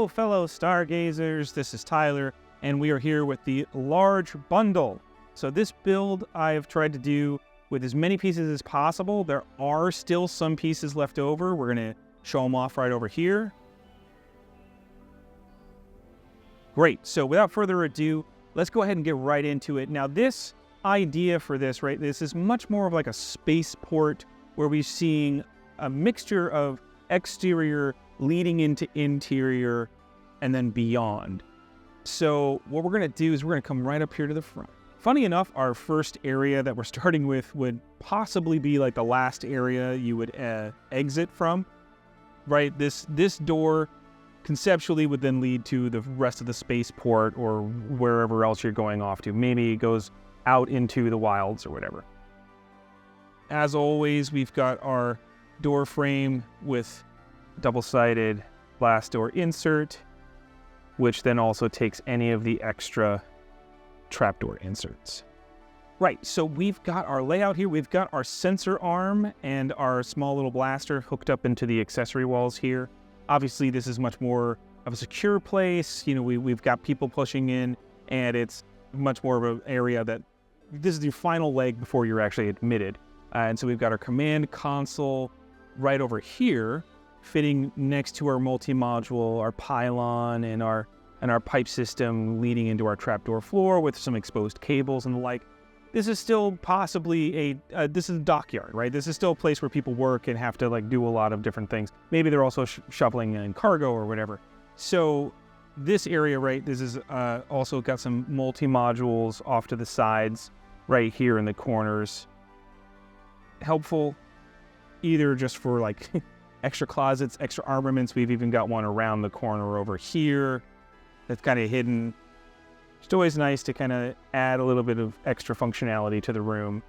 Hello, fellow stargazers, this is Tyler, and we are here with the large bundle. So this build I've tried to do with as many pieces as possible. There are still some pieces left over. We're going to show them off right over here. Great, so without further ado, let's go ahead and get right into it. Now this idea for this, right, this is much more of like a spaceport where we're seeing a mixture of exterior leading into interior and then beyond. So what we're going to do is we're going to come right up here to the front. Funny enough, our first area that we're starting with would possibly be like the last area you would exit from, right? This door conceptually would then lead to the rest of the spaceport or wherever else you're going off to. Maybe it goes out into the wilds or whatever. As always, we've got our door frame with double-sided glass door insert, which then also takes any of the extra trapdoor inserts. Right, so we've got our layout here. We've got our sensor arm and our small little blaster hooked up into the accessory walls here. Obviously, this is much more of a secure place. You know, we've got people pushing in, and it's much more of an area that this is your final leg before you're actually admitted. And so we've got our command console right over here, fitting next to our multi-module, our pylon, and our pipe system leading into our trapdoor floor with some exposed cables and the like. This is still possibly this is a dockyard, right? This is still a place where people work and have to like do a lot of different things. Maybe they're also shoveling in cargo or whatever. So this area, right, this is also got some multi-modules off to the sides right here in the corners. Helpful either just for like extra closets, extra armaments. We've even got one around the corner over here that's kind of hidden. It's always nice to kind of add a little bit of extra functionality to the room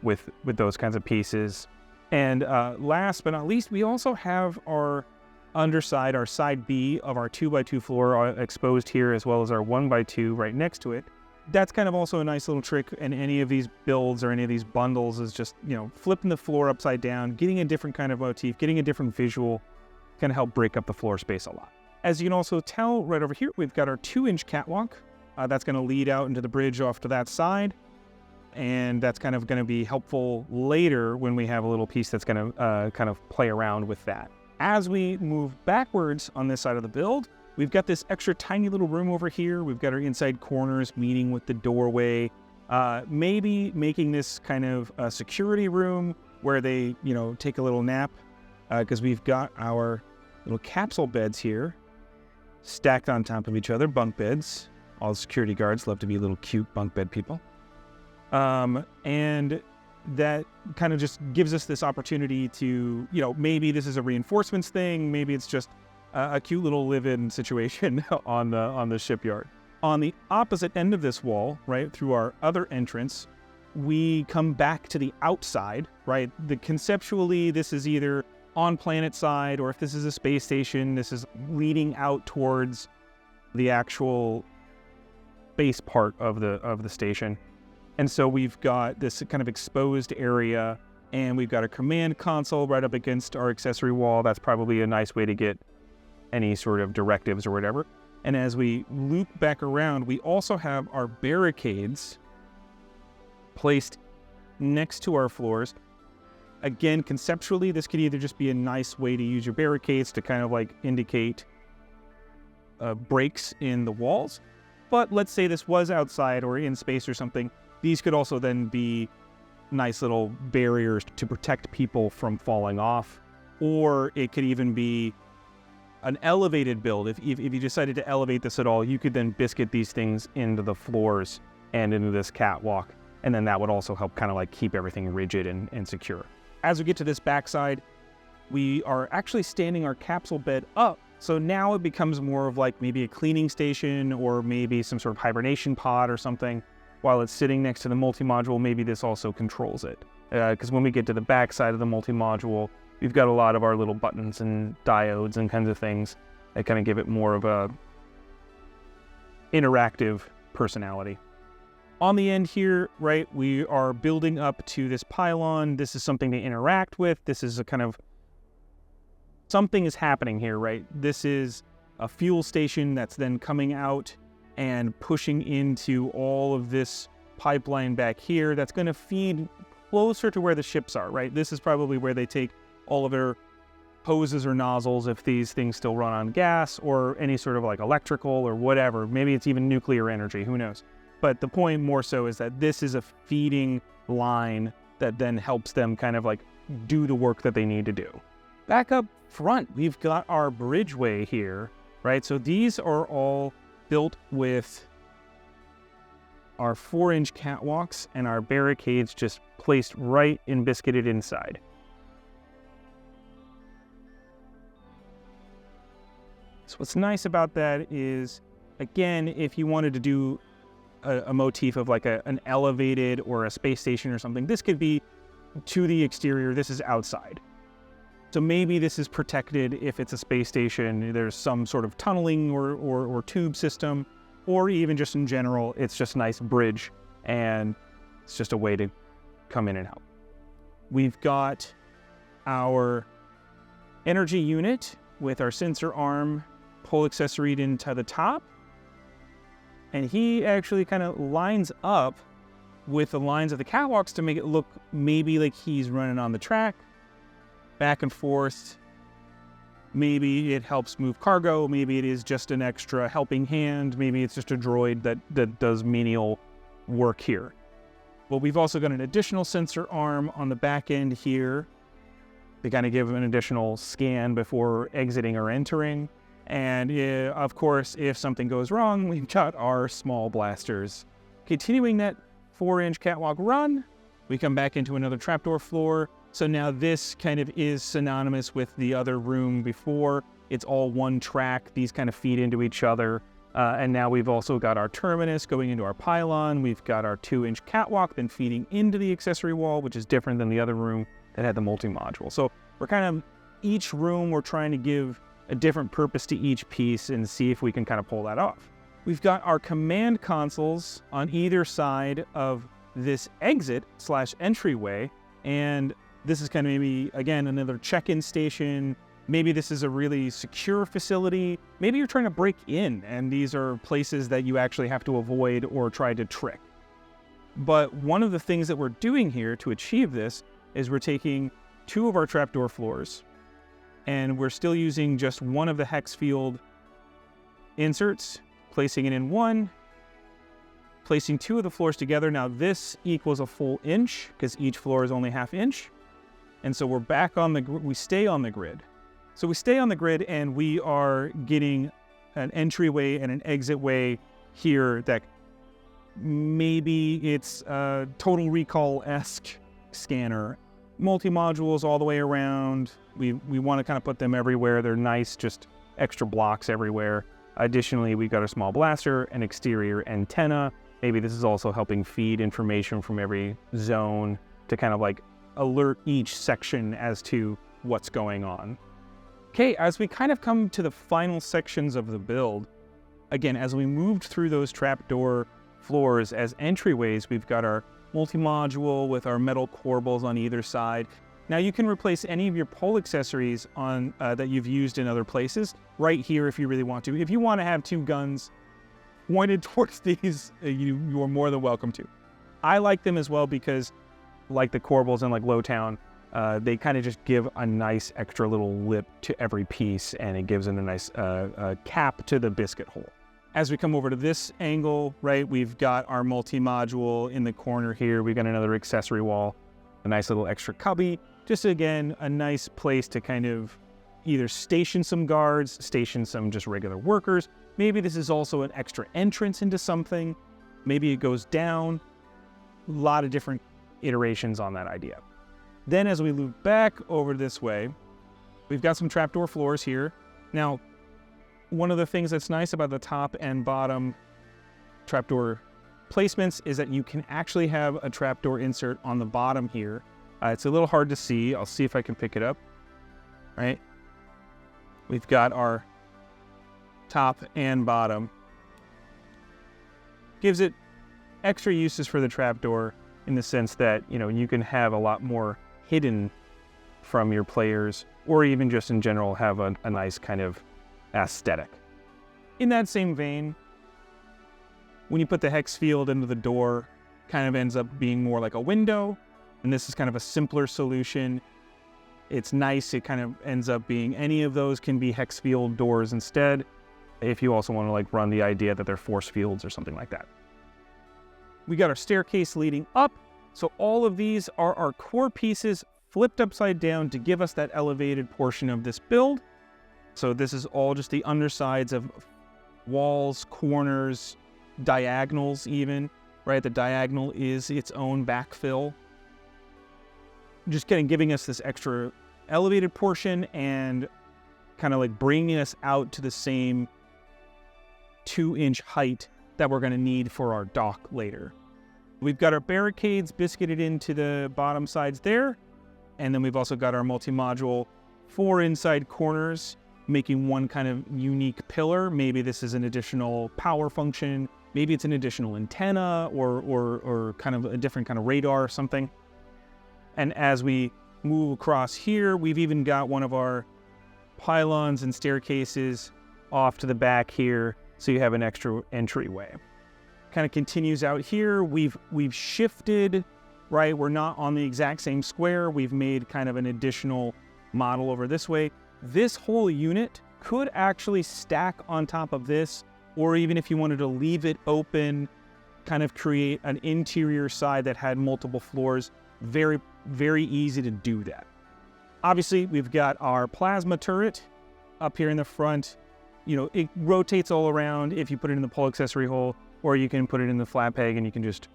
with those kinds of pieces. And last but not least, we also have our underside, our side B of our 2x2 floor exposed here, as well as our 1x2 right next to it. That's kind of also a nice little trick in any of these builds or any of these bundles, is just, you know, flipping the floor upside down, getting a different kind of motif, getting a different visual, can help break up the floor space a lot. As you can also tell right over here, we've got our 2-inch catwalk. That's going to lead out into the bridge off to that side. And that's kind of going to be helpful later when we have a little piece that's going to kind of play around with that. As we move backwards on this side of the build, we've got this extra tiny little room over here. We've got our inside corners meeting with the doorway. Maybe making this kind of a security room where they, you know, take a little nap. Because we've got our little capsule beds here stacked on top of each other, bunk beds. All security guards love to be little cute bunk bed people. And that kind of just gives us this opportunity to, you know, maybe this is a reinforcements thing. Maybe it's just a cute little live-in situation on the shipyard. On the opposite end of this wall, right, through our other entrance, we come back to the outside, right? Conceptually, this is either on planet side, or if this is a space station, this is leading out towards the actual base part of the station. And so we've got this kind of exposed area, and we've got a command console right up against our accessory wall. That's probably a nice way to get any sort of directives or whatever. And as we loop back around, we also have our barricades placed next to our floors. Again, conceptually, this could either just be a nice way to use your barricades to kind of like indicate breaks in the walls. But let's say this was outside or in space or something. These could also then be nice little barriers to protect people from falling off. Or it could even be an elevated build. If you decided to elevate this at all, you could then biscuit these things into the floors and into this catwalk. And then that would also help kind of like keep everything rigid and secure. As we get to this backside, we are actually standing our capsule bed up. So now it becomes more of like maybe a cleaning station or maybe some sort of hibernation pod or something. While it's sitting next to the multi-module, maybe this also controls it. Because when we get to the backside of the multi-module, we've got a lot of our little buttons and diodes and kinds of things that kind of give it more of a interactive personality. On the end here, right, we are building up to this pylon. This is something to interact with. This is a kind of, something is happening here, right? This is a fuel station that's then coming out and pushing into all of this pipeline back here that's going to feed closer to where the ships are, right? This is probably where they take all of their hoses or nozzles if these things still run on gas or any sort of like electrical or whatever. Maybe it's even nuclear energy, who knows? But the point more so is that this is a feeding line that then helps them kind of like do the work that they need to do. Back up front, we've got our bridgeway here, right? So these are all built with our 4-inch catwalks and our barricades just placed right and biscuited inside. So what's nice about that is, again, if you wanted to do a motif of like an elevated or a space station or something, this could be to the exterior, this is outside. So maybe this is protected if it's a space station, there's some sort of tunneling or tube system, or even just in general, it's just a nice bridge and it's just a way to come in and out. We've got our energy unit with our sensor arm pull accessory into the top. And he actually kind of lines up with the lines of the catwalks to make it look maybe like he's running on the track, back and forth. Maybe it helps move cargo. Maybe it is just an extra helping hand. Maybe it's just a droid that does menial work here. Well, we've also got an additional sensor arm on the back end here to kind of give an additional scan before exiting or entering. And of course, if something goes wrong, we've got our small blasters. Continuing that 4-inch catwalk run, we come back into another trapdoor floor. So now this kind of is synonymous with the other room before. It's all one track. These kind of feed into each other. And now we've also got our terminus going into our pylon. We've got our 2-inch catwalk then feeding into the accessory wall, which is different than the other room that had the multi-module. So we're kind of, each room we're trying to give a different purpose to each piece and see if we can kind of pull that off. We've got our command consoles on either side of this exit/entryway. And this is kind of maybe, again, another check-in station. Maybe this is a really secure facility. Maybe you're trying to break in and these are places that you actually have to avoid or try to trick. But one of the things that we're doing here to achieve this is we're taking 2 of our trapdoor floors and we're still using just one of the hex field inserts, placing it in one, placing 2 of the floors together. Now this equals a full inch because each floor is only ½ inch. And so we're back on the, we stay on the grid. So we stay on the grid and we are getting an entryway and an exit way here that maybe it's a Total Recall-esque scanner. Multi-modules all the way around. We want to kind of put them everywhere. They're nice, just extra blocks everywhere. Additionally, we've got a small blaster, an exterior antenna. Maybe this is also helping feed information from every zone to kind of like alert each section as to what's going on. Okay, as we kind of come to the final sections of the build, again, as we moved through those trapdoor floors as entryways, we've got our multi-module with our metal corbels on either side. Now you can replace any of your pole accessories on that you've used in other places right here if you really want to. If you want to have 2 guns pointed towards these, you are more than welcome to. I like them as well because, like the corbels in like Lowtown, they kind of just give a nice extra little lip to every piece, and it gives it a nice cap to the biscuit hole. As we come over to this angle, right, we've got our multi-module in the corner here. We've got another accessory wall, a nice little extra cubby. Just again, a nice place to kind of either station some guards, station some just regular workers. Maybe this is also an extra entrance into something. Maybe it goes down. A lot of different iterations on that idea. Then as we loop back over this way, we've got some trapdoor floors here. Now, one of the things that's nice about the top and bottom trapdoor placements is that you can actually have a trapdoor insert on the bottom here. It's a little hard to see. I'll see if I can pick it up. Right? We've got our top and bottom. Gives it extra uses for the trapdoor in the sense that, you know, you can have a lot more hidden from your players, or even just in general have a nice kind of aesthetic. In that same vein, when you put the hex field into the door, kind of ends up being more like a window, and this is kind of a simpler solution. It's nice, it kind of ends up being any of those can be hex field doors instead, if you also want to like run the idea that they're force fields or something like that. We got our staircase leading up, so all of these are our core pieces flipped upside down to give us that elevated portion of this build. So this is all just the undersides of walls, corners, diagonals even, right? The diagonal is its own backfill. Just kind of giving us this extra elevated portion and kind of like bringing us out to the same 2-inch height that we're going to need for our dock later. We've got our barricades biscuited into the bottom sides there. And then we've also got our multi-module 4 inside corners, making one kind of unique pillar. Maybe this is an additional power function. Maybe it's an additional antenna or kind of a different kind of radar or something. And as we move across here, we've even got one of our pylons and staircases off to the back here, so you have an extra entryway. Kind of continues out here. We've shifted, right? We're not on the exact same square. We've made kind of an additional model over this way. This whole unit could actually stack on top of this, or even if you wanted to leave it open, kind of create an interior side that had multiple floors. Very, very easy to do that. Obviously, we've got our plasma turret up here in the front. You know, it rotates all around if you put it in the pole accessory hole, or you can put it in the flat peg and you can just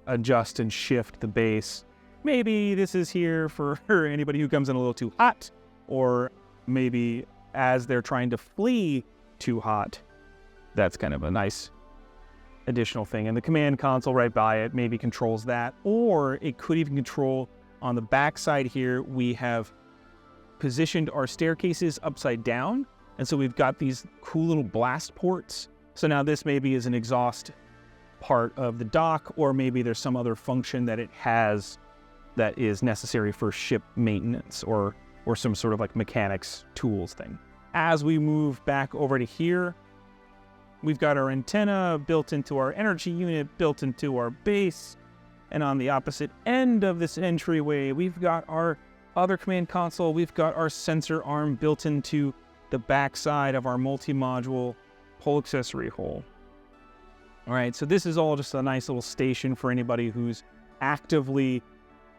adjust and shift the base. Maybe this is here for anybody who comes in a little too hot, or maybe as they're trying to flee too hot. That's kind of a nice additional thing. And the command console right by it maybe controls that, or it could even control on the back side here. We have positioned our staircases upside down, and so we've got these cool little blast ports. So now this maybe is an exhaust part of the dock, or maybe there's some other function that it has that is necessary for ship maintenance or some sort of like mechanics tools thing. As we move back over to here, we've got our antenna built into our energy unit, built into our base. And on the opposite end of this entryway, we've got our other command console. We've got our sensor arm built into the backside of our multi-module pole accessory hole. All right, so this is all just a nice little station for anybody who's actively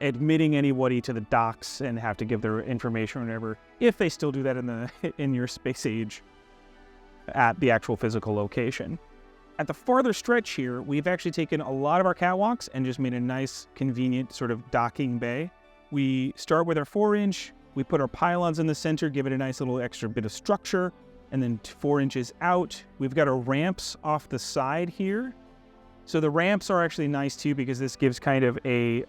admitting anybody to the docks and have to give their information or whatever, if they still do that in your space age at the actual physical location. At the farther stretch here, we've actually taken a lot of our catwalks and just made a nice, convenient sort of docking bay. We start with our 4-inch, we put our pylons in the center, give it a nice little extra bit of structure, and then 4 inches out, we've got our ramps off the side here. So the ramps are actually nice too, because this gives kind of a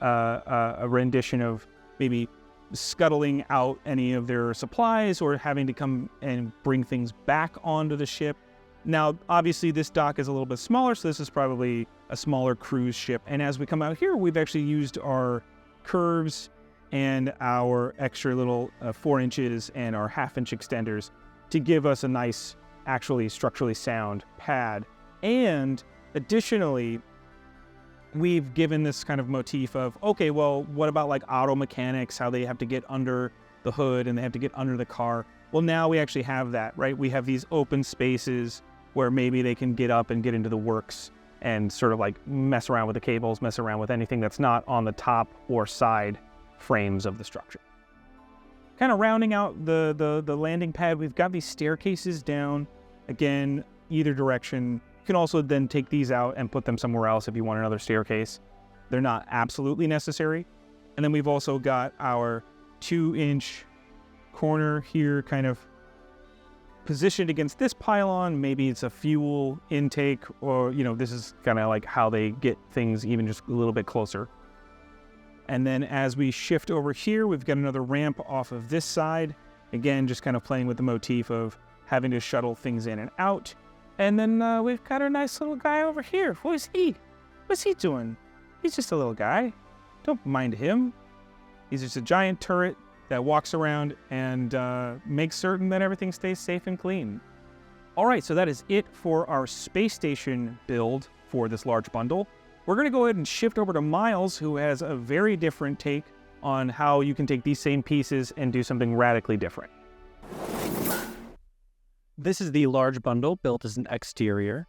rendition of maybe scuttling out any of their supplies or having to come and bring things back onto the ship. Now, obviously this dock is a little bit smaller, so this is probably a smaller cruise ship. And as we come out here, we've actually used our curves and our extra little 4 inches and our 1/2-inch extenders to give us a nice, actually structurally sound pad. And additionally, we've given this kind of motif of, okay, well, what about like auto mechanics, how they have to get under the hood and they have to get under the car? Well, now we actually have that, right? We have these open spaces where maybe they can get up and get into the works and sort of like mess around with the cables, mess around with anything that's not on the top or side frames of the structure. Kind of rounding out the landing pad, we've got these staircases down, again, either direction. You can also then take these out and put them somewhere else if you want another staircase. They're not absolutely necessary. And then we've also got our 2-inch corner here kind of positioned against this pylon. Maybe it's a fuel intake, or, you know, this is kind of like how they get things even just a little bit closer. And then as we shift over here, we've got another ramp off of this side. Again, just kind of playing with the motif of having to shuttle things in and out. And then we've got our nice little guy over here. Who is he? What's he doing? He's just a little guy. Don't mind him. He's just a giant turret that walks around and makes certain that everything stays safe and clean. All right, so that is it for our space station build for this large bundle. We're going to go ahead and shift over to Miles, who has a very different take on how you can take these same pieces and do something radically different. This is the large bundle built as an exterior.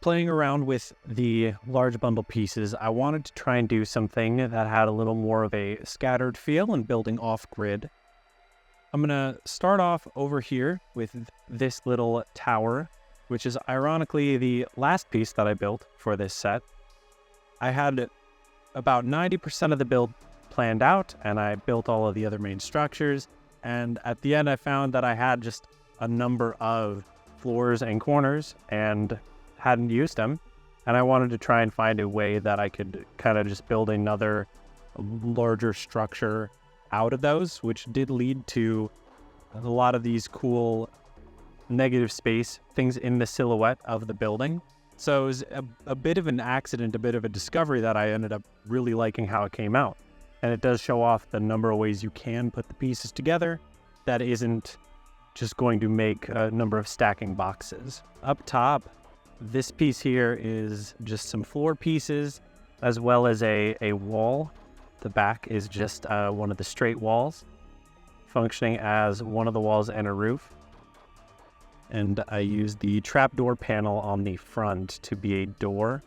Playing around with the large bundle pieces, I wanted to try and do something that had a little more of a scattered feel and building off-grid. I'm going to start off over here with this little tower, which is ironically the last piece that I built for this set. I had about 90% of the build planned out, and I built all of the other main structures. And at the end, I found that I had just a number of floors and corners and hadn't used them. And I wanted to try and find a way that I could kind of just build another larger structure out of those, which did lead to a lot of these cool negative space things in the silhouette of the building. So it was a bit of an accident, a bit of a discovery that I ended up really liking how it came out. And it does show off the number of ways you can put the pieces together that isn't just going to make a number of stacking boxes. Up top, this piece here is just some floor pieces as well as a wall. The back is just one of the straight walls, functioning as one of the walls and a roof. And I used the trapdoor panel on the front to be a door.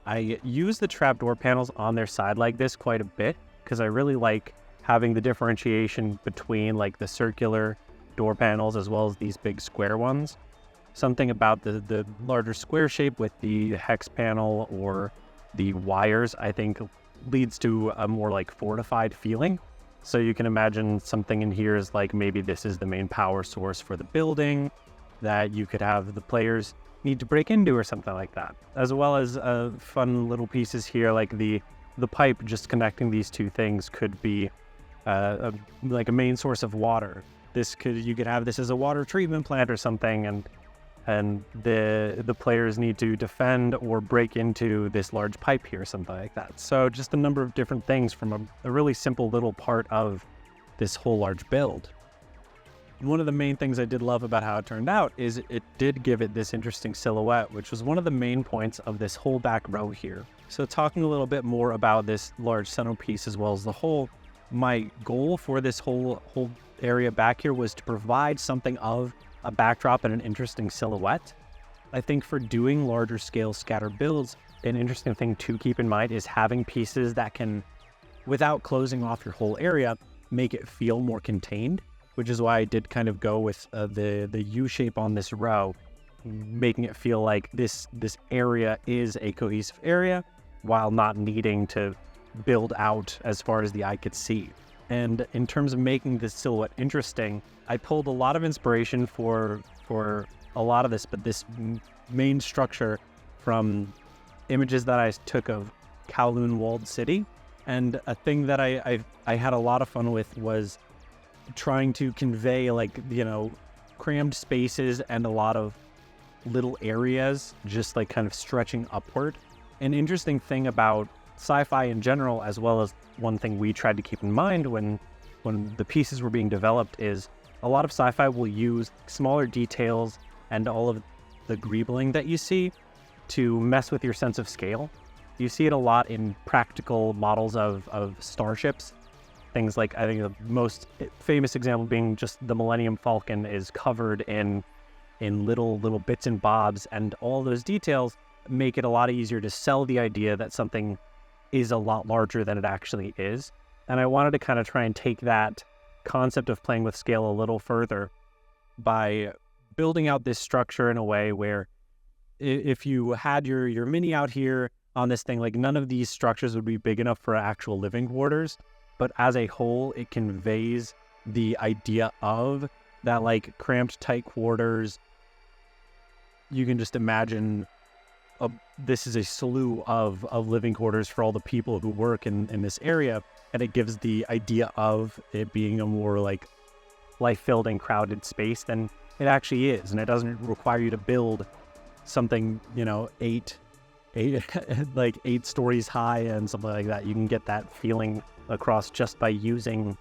I use the trapdoor panels on their side like this quite a bit because I really like having the differentiation between like the circular door panels as well as these big square ones. Something about the larger square shape with the hex panel or the wires, I think, leads to a more like fortified feeling. So you can imagine something in here is like maybe this is the main power source for the building that you could have the players need to break into or something like that. As well as fun little pieces here like the pipe just connecting these two things could be like a main source of water. You could have this as a water treatment plant or something, and the players need to defend or break into this large pipe here, something like that. So just a number of different things from a really simple little part of this whole large build. One of the main things I did love about how it turned out is it did give it this interesting silhouette, which was one of the main points of this whole back row here. So talking a little bit more about this large centerpiece as well as the whole, my goal for this whole area back here was to provide something of a backdrop and an interesting silhouette. I think for doing larger scale scatter builds, an interesting thing to keep in mind is having pieces that can, without closing off your whole area, make it feel more contained, which is why I did kind of go with the U shape on this row, making it feel like this area is a cohesive area while not needing to build out as far as the eye could see. And in terms of making this silhouette interesting, I pulled a lot of inspiration for a lot of this, but this main structure from images that I took of Kowloon Walled City. And a thing that I had a lot of fun with was trying to convey like, crammed spaces and a lot of little areas just like kind of stretching upward. An interesting thing about sci-fi in general, as well as one thing we tried to keep in mind when the pieces were being developed, is a lot of sci-fi will use smaller details and all of the greebling that you see to mess with your sense of scale. You see it a lot in practical models of starships. Things like, I think the most famous example being just the Millennium Falcon is covered in little bits and bobs, and all those details make it a lot easier to sell the idea that something is a lot larger than it actually is. And I wanted to kind of try and take that concept of playing with scale a little further by building out this structure in a way where if you had your mini out here on this thing, like none of these structures would be big enough for actual living quarters, but as a whole, it conveys the idea of that like cramped, tight quarters. You can just imagine this is a slew of living quarters for all the people who work in this area, and it gives the idea of it being a more like life-filled and crowded space than it actually is. And it doesn't require you to build something, eight stories high and something like that. You can get that feeling across just by using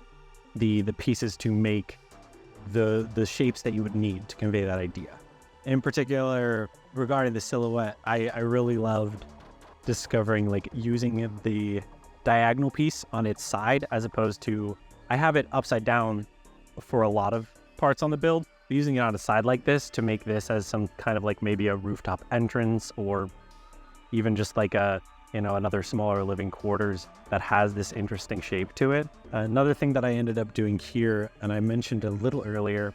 the pieces to make the shapes that you would need to convey that idea. In particular, regarding the silhouette, I really loved discovering like using the diagonal piece on its side as opposed to, I have it upside down for a lot of parts on the build. Using it on a side like this to make this as some kind of like maybe a rooftop entrance or even just like a, you know, another smaller living quarters that has this interesting shape to it. Another thing that I ended up doing here, and I mentioned a little earlier,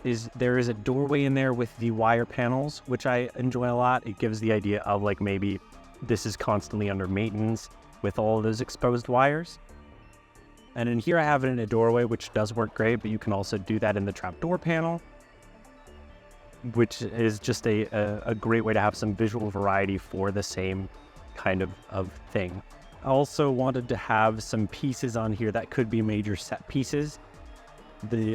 is there is a doorway in there with the wire panels, which I enjoy a lot. It gives the idea of like maybe this is constantly under maintenance with all of those exposed wires. And in here I have it in a doorway, which does work great, but you can also do that in the trapdoor panel, which is just a great way to have some visual variety for the same kind of thing. I also wanted to have some pieces on here that could be major set pieces.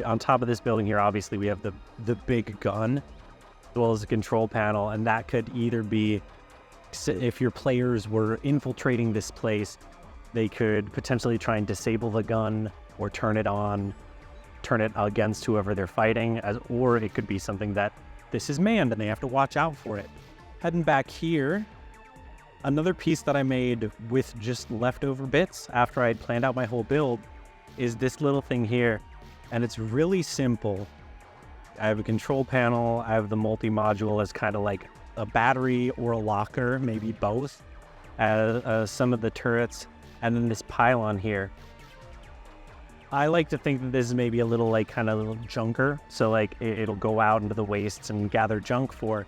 On top of this building here, obviously we have the big gun, as well as a control panel, and that could either be, if your players were infiltrating this place, they could potentially try and disable the gun or turn it on, turn it against whoever they're fighting, or it could be something that this is manned and they have to watch out for it. Heading back here, another piece that I made with just leftover bits after I'd planned out my whole build is this little thing here, and it's really simple. I have a control panel, I have the multi-module as kind of like a battery or a locker, maybe both, some of the turrets, and then this pylon here. I like to think that this is maybe a little like kind of little junker, so like it'll go out into the wastes and gather junk for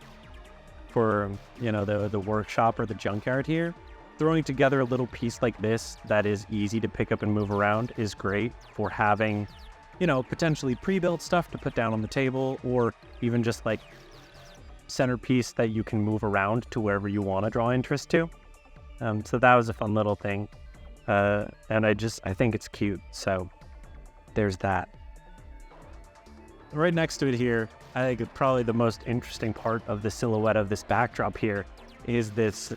you know, the workshop or the junkyard here. Throwing together a little piece like this that is easy to pick up and move around is great for having, you know, potentially pre-built stuff to put down on the table, or even just like centerpiece that you can move around to wherever you want to draw interest to. So that was a fun little thing. And I think it's cute. So there's that. Right next to it here, I think probably the most interesting part of the silhouette of this backdrop here is this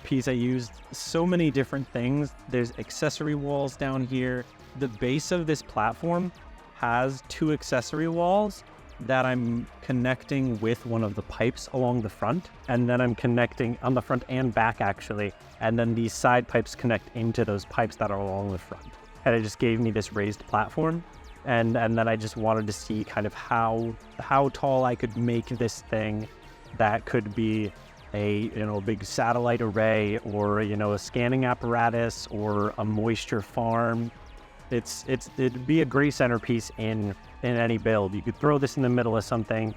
piece. I used so many different things. There's accessory walls down here. The base of this platform has 2 accessory walls that I'm connecting with one of the pipes along the front, and then I'm connecting on the front and back actually, and then these side pipes connect into those pipes that are along the front. And it just gave me this raised platform, and then I just wanted to see kind of how tall I could make this thing that could be a, you know, big satellite array, or, you know, a scanning apparatus, or a moisture farm. It'd be a great centerpiece in any build. You could throw this in the middle of something,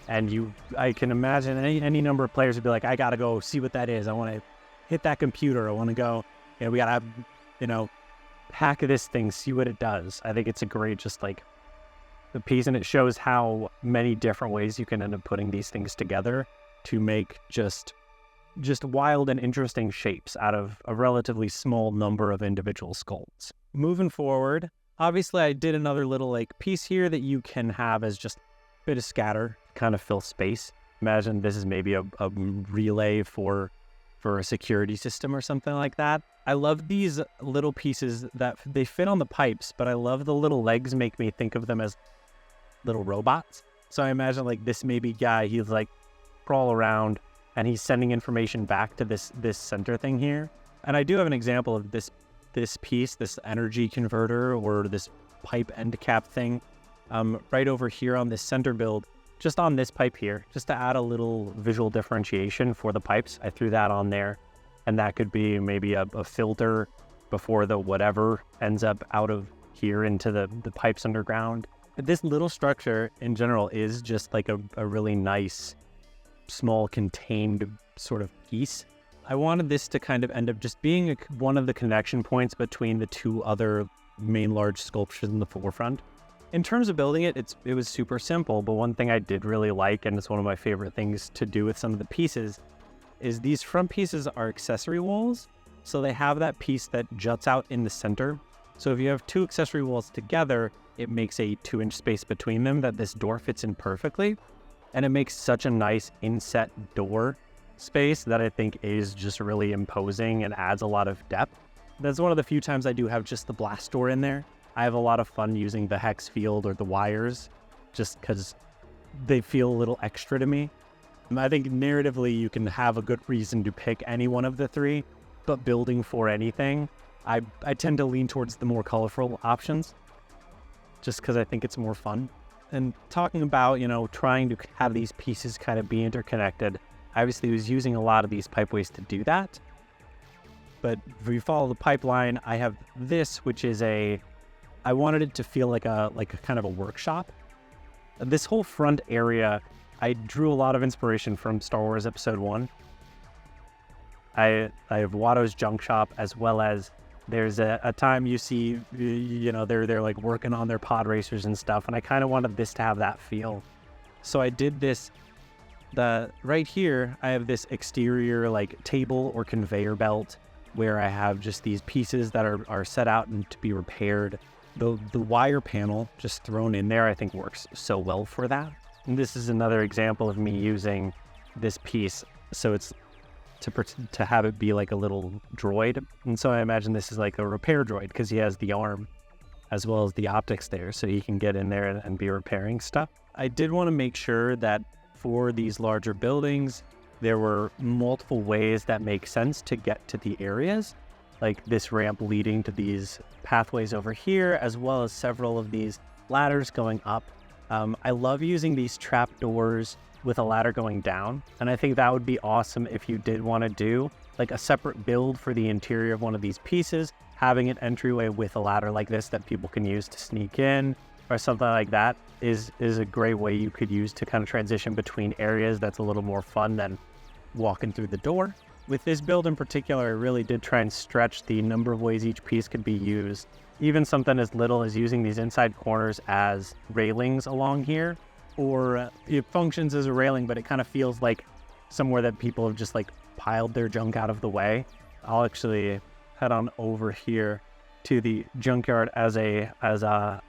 and I can imagine any number of players would be like, I gotta go see what that is. I want to hit that computer. I want to go, you know, we gotta, you know, hack this thing, see what it does. I think it's a great, just like, the piece, and it shows how many different ways you can end up putting these things together to make just wild and interesting shapes out of a relatively small number of individual sculpts. Moving forward, obviously I did another little like piece here that you can have as just a bit of scatter, kind of fill space. Imagine this is maybe a relay for a security system or something like that. I love these little pieces that they fit on the pipes, but I love the little legs make me think of them as little robots. So I imagine like this maybe guy, he's like crawl around and he's sending information back to this center thing here. And I do have an example of this piece, this energy converter or this pipe end cap thing, right over here on this center build, just on this pipe here, just to add a little visual differentiation for the pipes. I threw that on there, and that could be maybe a filter before the whatever ends up out of here into the pipes underground. This little structure in general is just like a really nice, small, contained sort of piece. I wanted this to kind of end up just being one of the connection points between the 2 other main large sculptures in the forefront. In terms of building it, it was super simple, but one thing I did really like, and it's one of my favorite things to do with some of the pieces, is these front pieces are accessory walls. So they have that piece that juts out in the center. So if you have 2 accessory walls together, it makes a 2-inch space between them that this door fits in perfectly. And it makes such a nice inset door space that I think is just really imposing and adds a lot of depth. That's one of the few times I do have just the blast door in there. I have a lot of fun using the hex field or the wires, just because they feel a little extra to me. I think narratively you can have a good reason to pick any one of the three, but building for anything, I tend to lean towards the more colorful options just because I think it's more fun. And talking about, trying to have these pieces kind of be interconnected, I obviously was using a lot of these pipeways to do that. But if we follow the pipeline, I have this, which is I wanted it to feel like a kind of a workshop. This whole front area, I drew a lot of inspiration from Star Wars Episode 1. I have Watto's junk shop, as well as there's a time you see, they're like working on their pod racers and stuff, and I kind of wanted this to have that feel. So I did this, right here, I have this exterior like table or conveyor belt where I have just these pieces that are set out and to be repaired. The wire panel just thrown in there, I think works so well for that. And this is another example of me using this piece, so it's to have it be like a little droid. And so I imagine this is like a repair droid because he has the arm as well as the optics there, so he can get in there and be repairing stuff. I did want to make sure that for these larger buildings, there were multiple ways that make sense to get to the areas, like this ramp leading to these pathways over here, as well as several of these ladders going up. I love using these trap doors with a ladder going down, and I think that would be awesome if you did want to do like a separate build for the interior of one of these pieces, having an entryway with a ladder like this that people can use to sneak in or something like that is a great way you could use to kind of transition between areas. That's a little more fun than walking through the door. With this build in particular, I really did try and stretch the number of ways each piece could be used. Even something as little as using these inside corners as railings along here, or it functions as a railing, but it kind of feels like somewhere that people have just like piled their junk out of the way. I'll actually head on over here to the junkyard as a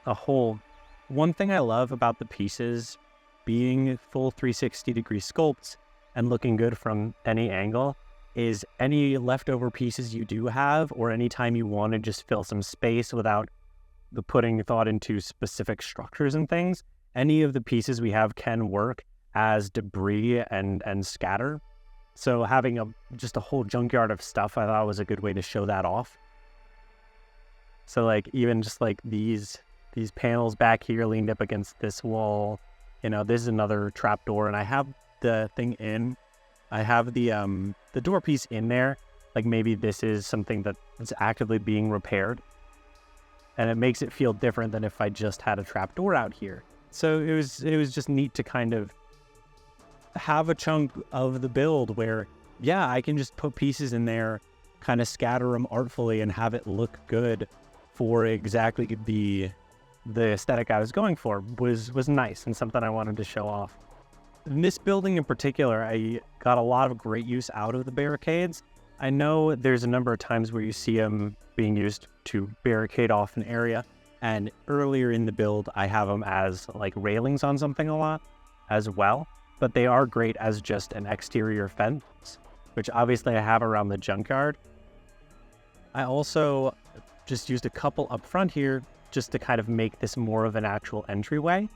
whole. One thing I love about the pieces being full 360 degree sculpts and looking good from any angle is any leftover pieces you do have, or any time you want to just fill some space without putting thought into specific structures and things, any of the pieces we have can work as debris and scatter. So having just a whole junkyard of stuff, I thought was a good way to show that off. So like even just like these panels back here leaned up against this wall, this is another trap door, and I have the thing in. I have the door piece in there, like maybe this is something that's actively being repaired, and it makes it feel different than if I just had a trap door out here. So it was just neat to kind of have a chunk of the build where, yeah, I can just put pieces in there, kind of scatter them artfully and have it look good for exactly the aesthetic I was going for. Was nice and something I wanted to show off. In this building in particular, I got a lot of great use out of the barricades. I know there's a number of times where you see them being used to barricade off an area, and earlier in the build, I have them as like railings on something a lot as well, but they are great as just an exterior fence, which obviously I have around the junkyard. I also just used a couple up front here just to kind of make this more of an actual entryway.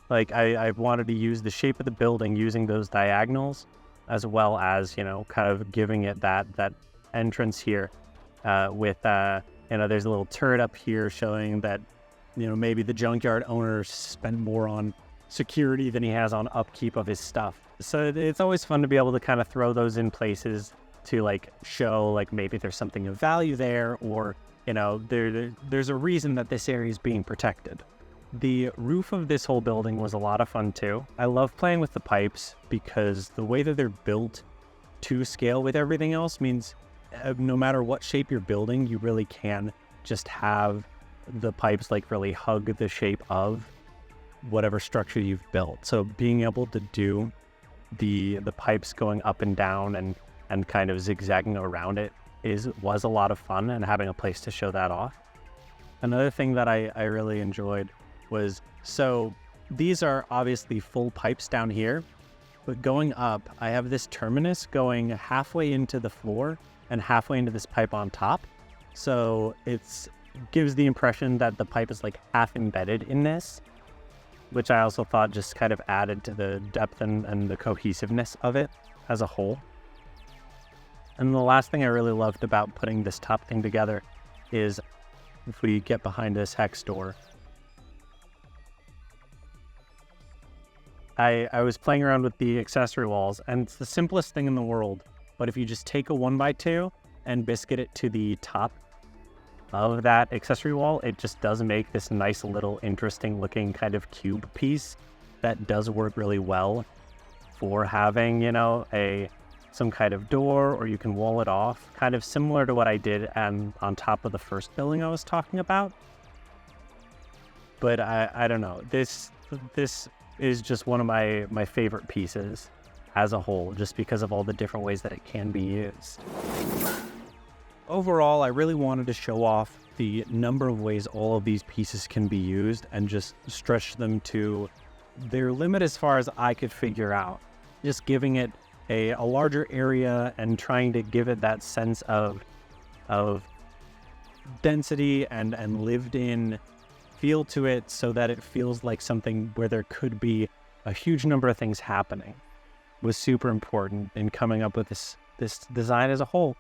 Like I wanted to use the shape of the building using those diagonals, as well as, kind of giving it that entrance here with, there's a little turret up here showing that, maybe the junkyard owner spent more on security than he has on upkeep of his stuff. So it's always fun to be able to kind of throw those in places to like show like maybe there's something of value there, or, there's a reason that this area is being protected. The roof of this whole building was a lot of fun too. I love playing with the pipes because the way that they're built to scale with everything else means no matter what shape you're building, you really can just have the pipes like really hug the shape of whatever structure you've built. So being able to do the pipes going up and down and kind of zigzagging around it was a lot of fun, and having a place to show that off. Another thing that I really enjoyed was, so these are obviously full pipes down here, but going up, I have this terminus going halfway into the floor and halfway into this pipe on top. So it gives the impression that the pipe is like half embedded in this. which I also thought just kind of added to the depth and the cohesiveness of it as a whole. And the last thing I really loved about putting this top thing together is if we get behind this hex door, I was playing around with the accessory walls, and it's the simplest thing in the world. But if you just take a 1x2 and biscuit it to the top of that accessory wall, it just does make this nice little interesting looking kind of cube piece that does work really well for having, you know, some kind of door, or you can wall it off, kind of similar to what I did on top of the first building I was talking about. But I don't know, this is just one of my favorite pieces as a whole, just because of all the different ways that it can be used. Overall, I really wanted to show off the number of ways all of these pieces can be used and just stretch them to their limit as far as I could figure out. Just giving it a larger area and trying to give it that sense of density and lived in feel to it, so that it feels like something where there could be a huge number of things happening, was super important in coming up with this design as a whole.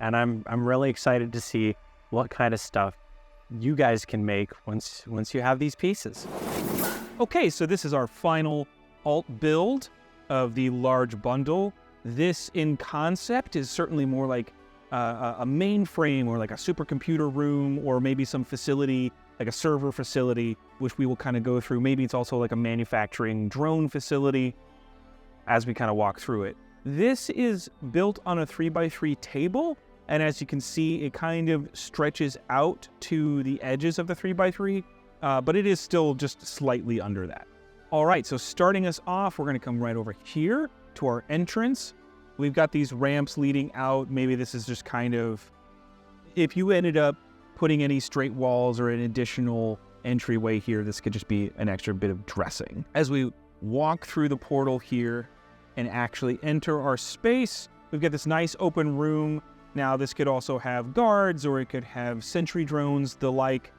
And I'm really excited to see what kind of stuff you guys can make once you have these pieces. Okay, so this is our final alt build of the large bundle. This in concept is certainly more like a mainframe or like a supercomputer room, or maybe some facility like a server facility, which we will kind of go through. Maybe it's also like a manufacturing drone facility as we kind of walk through it. This is built on a 3x3 table, and as you can see, it kind of stretches out to the edges of the 3x3, but it is still just slightly under that. All right, so starting us off, we're going to come right over here to our entrance. We've got these ramps leading out. Maybe this is just kind of, if you ended up putting any straight walls or an additional entryway here, this could just be an extra bit of dressing. As we walk through the portal here and actually enter our space, we've got this nice open room. Now this could also have guards, or it could have sentry drones, the like,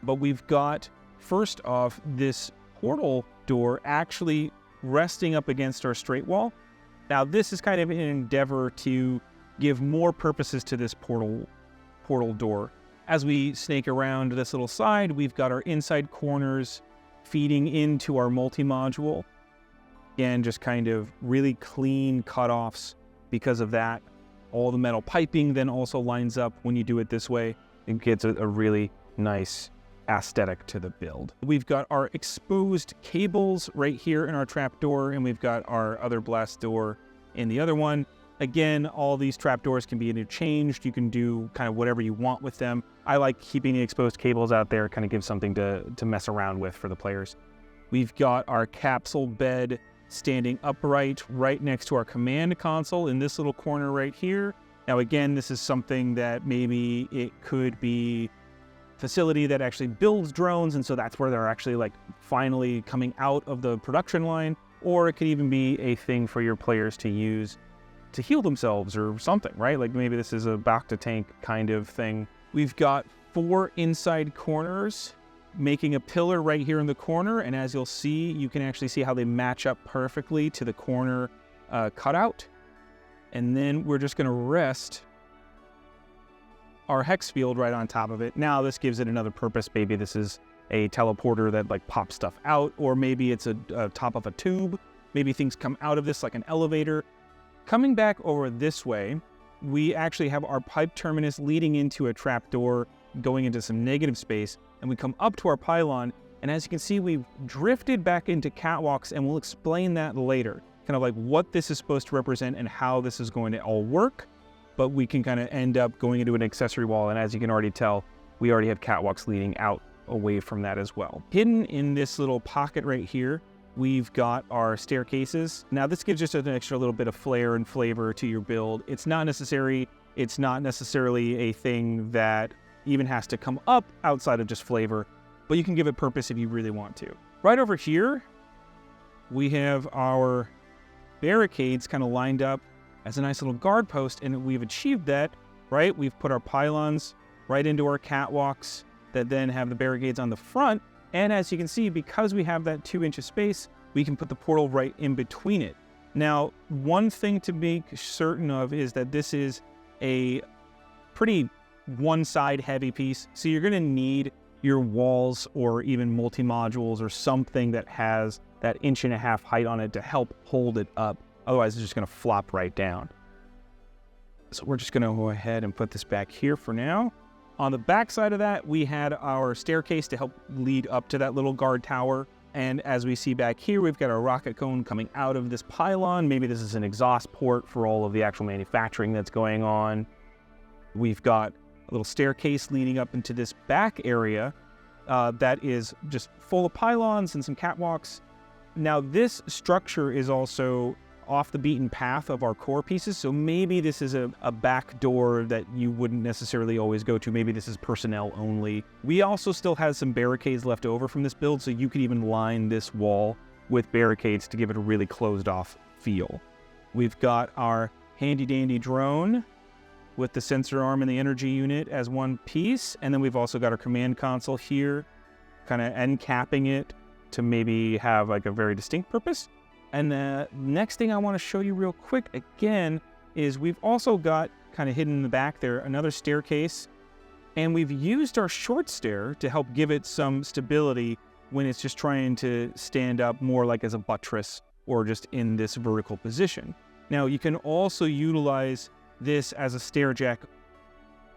but we've got, first off, this portal door actually resting up against our straight wall. Now this is kind of an endeavor to give more purposes to this portal door. As we snake around this little side, we've got our inside corners feeding into our multi-module. Again, just kind of really clean cutoffs because of that. All the metal piping then also lines up when you do it this way. It gets a really nice aesthetic to the build. We've got our exposed cables right here in our trapdoor, and we've got our other blast door in the other one. Again, all these trapdoors can be interchanged. You can do kind of whatever you want with them. I like keeping the exposed cables out there, kind of gives something to mess around with for the players. We've got our capsule bed standing upright right next to our command console in this little corner right here. Now again, this is something that maybe it could be a facility that actually builds drones, and so that's where they're actually like finally coming out of the production line, or it could even be a thing for your players to use to heal themselves or something, right? Like maybe this is a Bacta tank kind of thing. We've got 4 inside corners making a pillar right here in the corner, and as you'll see, you can actually see how they match up perfectly to the corner cutout. And then we're just going to rest our hex field right on top of it. Now this gives it another purpose. Maybe this is a teleporter that like pops stuff out, or maybe it's a top of a tube. Maybe things come out of this like an elevator. Coming back over this way, we actually have our pipe terminus leading into a trapdoor going into some negative space, and we come up to our pylon, and as you can see, we've drifted back into catwalks, and we'll explain that later, kind of like what this is supposed to represent and how this is going to all work. But we can kind of end up going into an accessory wall, and as you can already tell, we already have catwalks leading out away from that as well. Hidden in this little pocket right here, we've got our staircases. Now this gives just an extra little bit of flair and flavor to your build. It's not necessarily a thing that even has to come up outside of just flavor, but you can give it purpose if you really want to. Right over here, we have our barricades kind of lined up as a nice little guard post, and we've achieved that, right? We've put our pylons right into our catwalks that then have the barricades on the front, And as you can see, because we have that 2 inch of space, we can put the portal right in between it. Now, one thing to be certain of is that this is a pretty one-side heavy piece. So you're gonna need your walls or even multi-modules or something that has that 1.5 inch height on it to help hold it up. Otherwise, it's just gonna flop right down. So we're just gonna go ahead and put this back here for now. On the back side of that, we had our staircase to help lead up to that little guard tower. And as we see back here, we've got our rocket cone coming out of this pylon. Maybe this is an exhaust port for all of the actual manufacturing that's going on. We've got a little staircase leading up into this back area that is just full of pylons and some catwalks. Now, this structure is also off the beaten path of our core pieces, so maybe this is a back door that you wouldn't necessarily always go to. Maybe this is personnel only. We also still have some barricades left over from this build, so you could even line this wall with barricades to give it a really closed off feel. We've got our handy dandy drone with the sensor arm and the energy unit as one piece, and then we've also got our command console here, kind of end capping it to maybe have like a very distinct purpose. And the next thing I want to show you real quick again is we've also got kind of hidden in the back there another staircase, and we've used our short stair to help give it some stability when it's just trying to stand up more like as a buttress or just in this vertical position. Now, you can also utilize this as a stair jack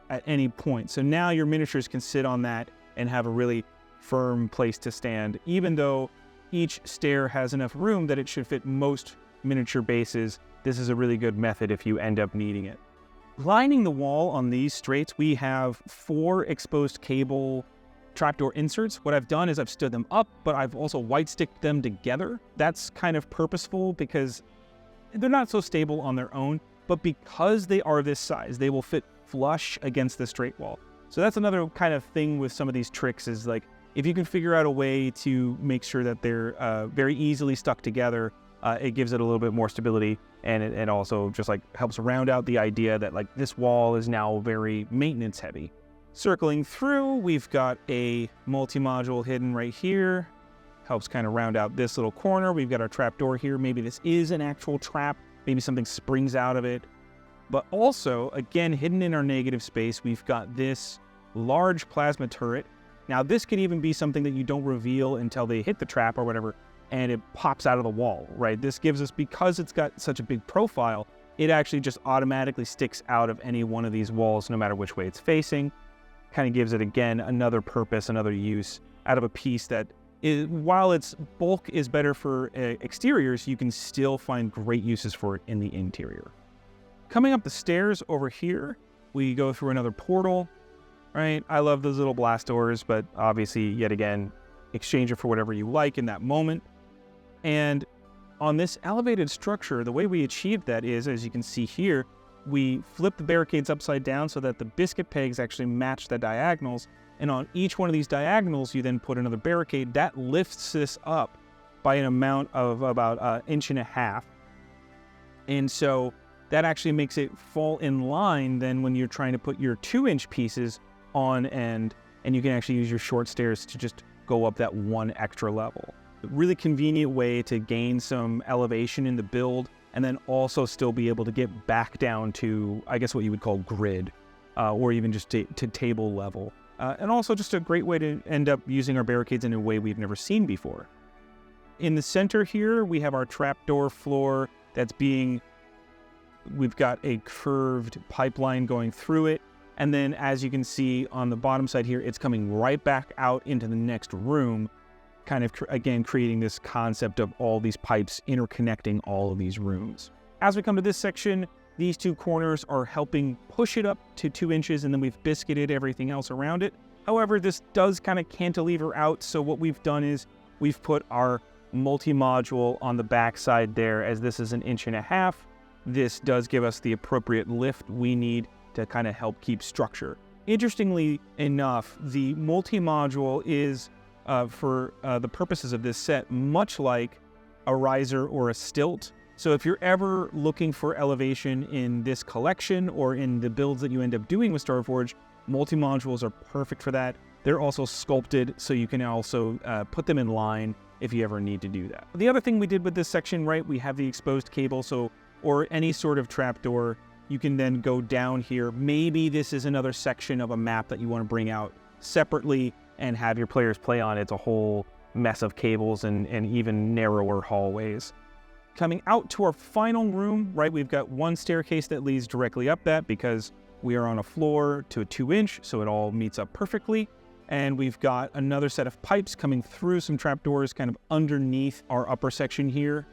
at any point. So now your miniatures can sit on that and have a really firm place to stand, even though each stair has enough room that it should fit most miniature bases. This is a really good method if you end up needing it. Lining the wall on these straights, we have 4 exposed cable trapdoor inserts. What I've done is I've stood them up, but I've also white sticked them together. That's kind of purposeful because they're not so stable on their own, but because they are this size, they will fit flush against the straight wall. So that's another kind of thing with some of these tricks is like, if you can figure out a way to make sure that they're very easily stuck together, it gives it a little bit more stability, and it also just like helps round out the idea that like this wall is now very maintenance heavy. Circling through, we've got a multi-module hidden right here. Helps kind of round out this little corner. We've got our trap door here. Maybe this is an actual trap. Maybe something springs out of it. But also, again, hidden in our negative space, we've got this large plasma turret. Now, this could even be something that you don't reveal until they hit the trap or whatever, and it pops out of the wall, right? This gives us, because it's got such a big profile, it actually just automatically sticks out of any one of these walls, no matter which way it's facing. Kind of gives it, again, another purpose, another use out of a piece that, while its bulk is better for exteriors, you can still find great uses for it in the interior. Coming up the stairs over here, we go through another portal. Right, I love those little blast doors, but obviously, yet again, exchange it for whatever you like in that moment. And on this elevated structure, the way we achieved that is, as you can see here, we flip the barricades upside down so that the biscuit pegs actually match the diagonals. And on each one of these diagonals, you then put another barricade. That lifts this up by an amount of about 1.5 inches. And so that actually makes it fall in line then when you're trying to put your 2-inch pieces on end, and you can actually use your short stairs to just go up that one extra level. A really convenient way to gain some elevation in the build, and then also still be able to get back down to, I guess, what you would call grid, or even just to table level. And also just a great way to end up using our barricades in a way we've never seen before. In the center here, we have our trapdoor floor we've got a curved pipeline going through it. And then, as you can see on the bottom side here, it's coming right back out into the next room, kind of, again, creating this concept of all these pipes interconnecting all of these rooms. As we come to this section, these 2 corners are helping push it up to 2 inches, and then we've biscuited everything else around it. However, this does kind of cantilever out, so what we've done is we've put our multi-module on the back side there, as this is 1.5 inches. This does give us the appropriate lift we need to kind of help keep structure. Interestingly enough, the multi-module is, for the purposes of this set, much like a riser or a stilt. So if you're ever looking for elevation in this collection or in the builds that you end up doing with Starforged, multi-modules are perfect for that. they're also sculpted, so you can also put them in line if you ever need to do that. The other thing we did with this section, right, we have the exposed cable, so, or any sort of trapdoor, you can then go down here. Maybe this is another section of a map that you want to bring out separately and have your players play on. It's a whole mess of cables and even narrower hallways. Coming out to our final room, right, we've got one staircase that leads directly up that because we are on a floor to a 2-inch, so it all meets up perfectly. And we've got another set of pipes coming through some trapdoors kind of underneath our upper section here.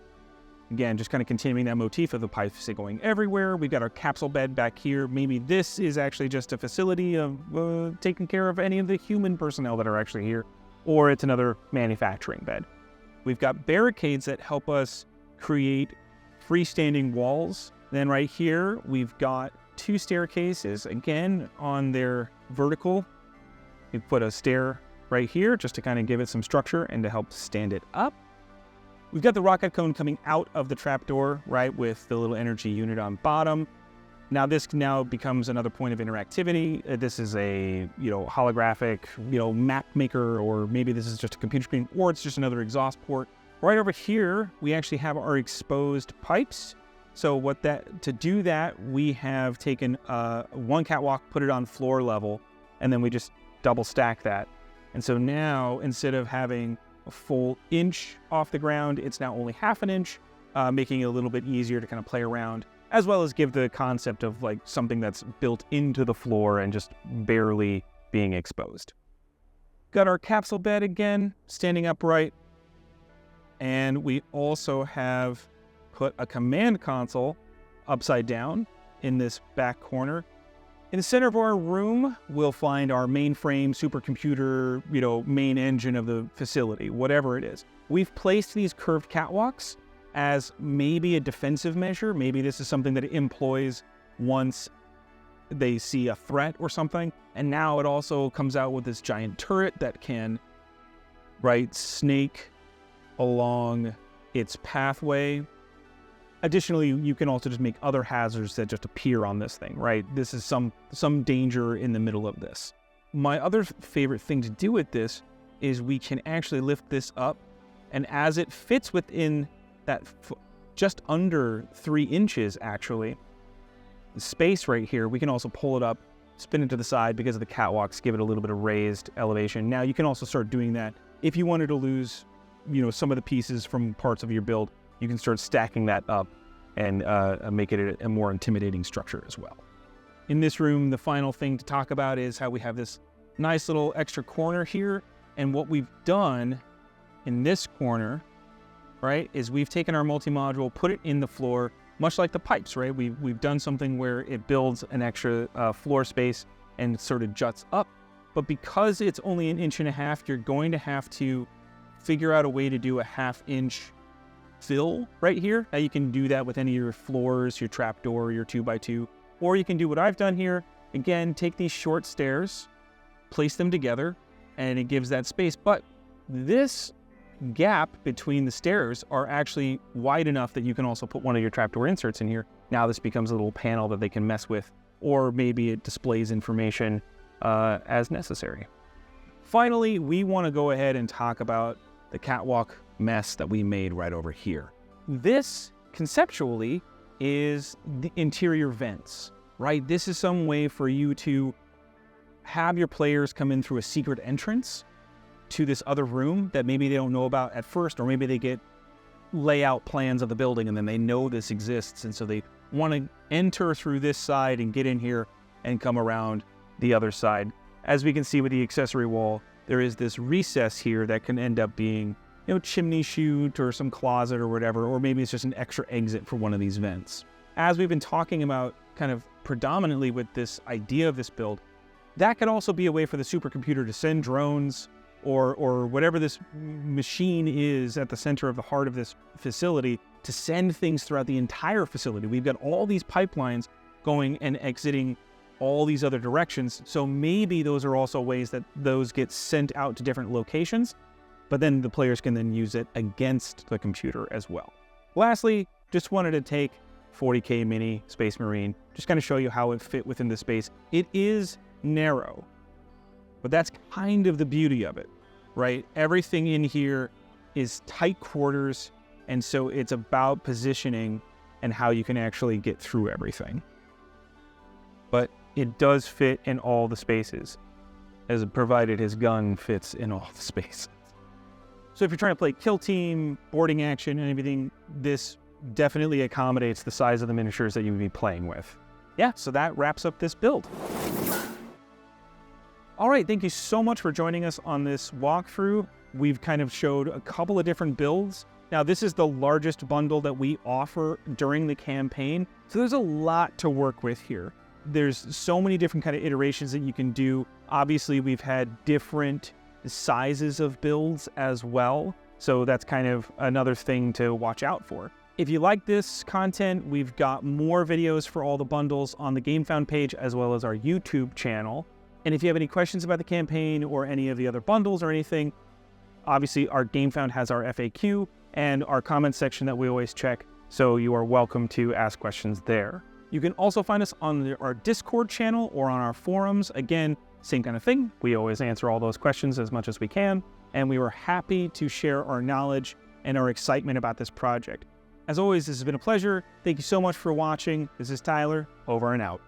Again, just kind of continuing that motif of the pipes going everywhere. We've got our capsule bed back here. Maybe this is actually just a facility of taking care of any of the human personnel that are actually here, or it's another manufacturing bed. We've got barricades that help us create freestanding walls. Then right here, we've got 2 staircases, again, on their vertical. We put a stair right here just to kind of give it some structure and to help stand it up. We've got the rocket cone coming out of the trapdoor, right, with the little energy unit on bottom. Now this now becomes another point of interactivity. This is a, holographic, map maker, or maybe this is just a computer screen, or it's just another exhaust port. Right over here, we actually have our exposed pipes. So to do that, we have taken one catwalk, put it on floor level, and then we just double stack that. And so now, instead of having a full inch off the ground, it's now only half an inch, making it a little bit easier to kind of play around, as well as give the concept of like something that's built into the floor and just barely being exposed. Got our capsule bed again, standing upright. And we also have put a command console upside down in this back corner. In the center of our room, we'll find our mainframe, supercomputer, main engine of the facility, whatever it is. We've placed these curved catwalks as maybe a defensive measure. Maybe this is something that employs once they see a threat or something. And now it also comes out with this giant turret that can, snake along its pathway. Additionally, you can also just make other hazards that just appear on this thing, right? This is some danger in the middle of this. My other favorite thing to do with this is we can actually lift this up, and as it fits within that just under 3 inches, actually, the space right here, we can also pull it up, spin it to the side because of the catwalks, give it a little bit of raised elevation. Now, you can also start doing that if you wanted to lose, some of the pieces from parts of your build. You can start stacking that up and make it a more intimidating structure as well. In this room, the final thing to talk about is how we have this nice little extra corner here. And what we've done in this corner, right, is we've taken our multi-module, put it in the floor, much like the pipes, right? We've done something where it builds an extra floor space and sort of juts up. But because it's only 1.5 inches, you're going to have to figure out a way to do a 1/2 inch fill right here. Now you can do that with any of your floors, your trapdoor, your 2x2, or you can do what I've done here. Again, take these short stairs, place them together, and it gives that space. But this gap between the stairs are actually wide enough that you can also put one of your trapdoor inserts in here. Now this becomes a little panel that they can mess with, or maybe it displays information as necessary. Finally, we want to go ahead and talk about the catwalk mess that we made right over here. This, conceptually, is the interior vents, right? This is some way for you to have your players come in through a secret entrance to this other room that maybe they don't know about at first, or maybe they get layout plans of the building and then they know this exists, and so they want to enter through this side and get in here and come around the other side. As we can see with the accessory wall, there is this recess here that can end up being, chimney chute or some closet or whatever, or maybe it's just an extra exit for one of these vents. As we've been talking about kind of predominantly with this idea of this build, that could also be a way for the supercomputer to send drones or whatever this machine is at the center of the heart of this facility to send things throughout the entire facility. We've got all these pipelines going and exiting all these other directions. So maybe those are also ways that those get sent out to different locations, but then the players can then use it against the computer as well. Lastly, just wanted to take 40K Mini Space Marine, just kind of show you how it fit within the space. It is narrow, But that's kind of the beauty of it, right? Everything in here is tight quarters, and so it's about positioning and how you can actually get through everything. But it does fit in all the spaces, as provided his gun fits in all the spaces. So if you're trying to play kill team, boarding action, and everything, this definitely accommodates the size of the miniatures that you would be playing with. Yeah, so that wraps up this build. All right, thank you so much for joining us on this walkthrough. We've kind of showed a couple of different builds. Now, this is the largest bundle that we offer during the campaign, so there's a lot to work with here. There's so many different kind of iterations that you can do. Obviously, we've had different sizes of builds as well, so that's kind of another thing to watch out for. If you like this content, we've got more videos for all the bundles on the GameFound page as well as our YouTube channel. And if you have any questions about the campaign or any of the other bundles or anything, obviously our GameFound has our FAQ and our comment section that we always check, so you are welcome to ask questions there. You can also find us on our Discord channel or on our forums. Again, same kind of thing. We always answer all those questions as much as we can, and we were happy to share our knowledge and our excitement about this project. As always, this has been a pleasure. Thank you so much for watching. This is Tyler, over and out.